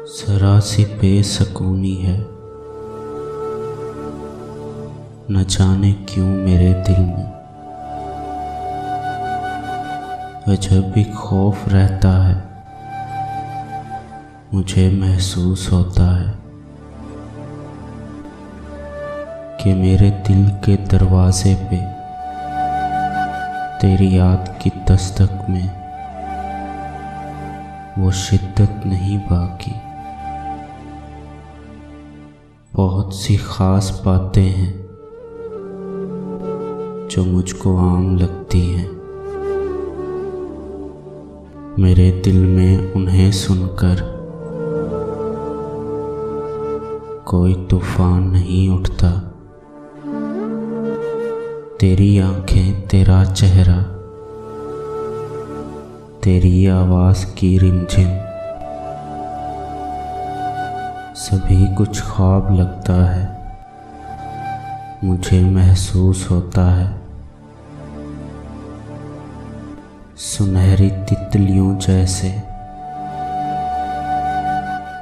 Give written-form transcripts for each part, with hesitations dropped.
जरा सी बेसकूनी है, न जाने क्यों मेरे दिल में अजब भी खौफ रहता है। मुझे महसूस होता है कि मेरे दिल के दरवाजे पे तेरी याद की दस्तक में वो शिद्दत नहीं बाकी। बहुत सी खास बातें हैं जो मुझको आम लगती हैं। मेरे दिल में उन्हें सुनकर कोई तूफान नहीं उठता। तेरी आंखें, तेरा चेहरा, तेरी आवाज़ की रिमझिम, सभी कुछ ख्वाब लगता है। मुझे महसूस होता है सुनहरी तितलियों जैसे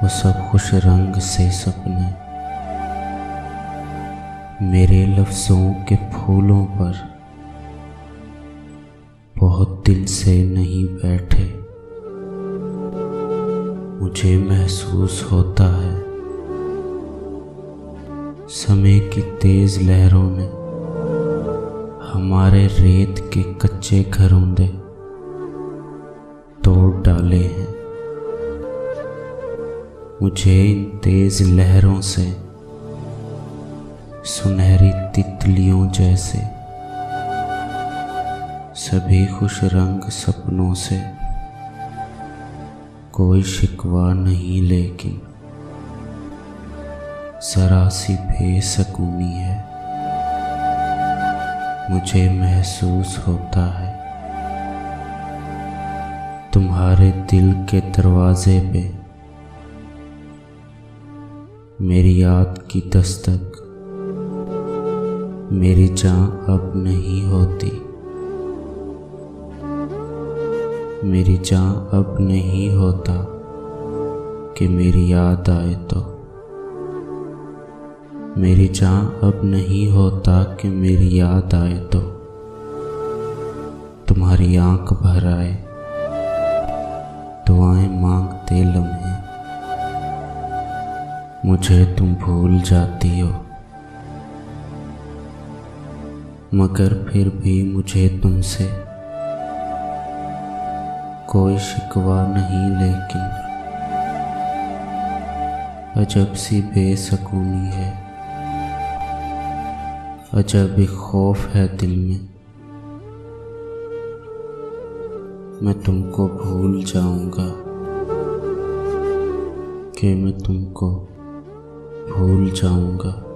वो सब खुश रंग से सपने मेरे लफ्ज़ों के फूलों पर बहुत दिल से नहीं बैठे। मुझे महसूस होता है समय की तेज लहरों ने हमारे रेत के कच्चे घरोंदे तोड़ डाले हैं। मुझे इन तेज लहरों से सुनहरी तितलियों जैसे सभी खुश रंग सपनों से कोई शिकवा नहीं, लेकिन जरा सी बेसकूनी है। मुझे महसूस होता है तुम्हारे दिल के दरवाजे पे मेरी याद की दस्तक। मेरी जान अब नहीं होती, मेरी जान अब नहीं होता कि मेरी याद आए तो। मेरी जान अब नहीं होता कि मेरी याद आए तो तुम्हारी आंख भर आए दुआएं मांगते लम्हे। मुझे तुम भूल जाती हो मगर फिर भी मुझे तुमसे कोई शिकवा नहीं, लेकिन अजब सी बेसकूनी है, अजब भी खौफ है दिल में। मैं तुमको भूल जाऊंगा कि मैं तुमको भूल जाऊंगा।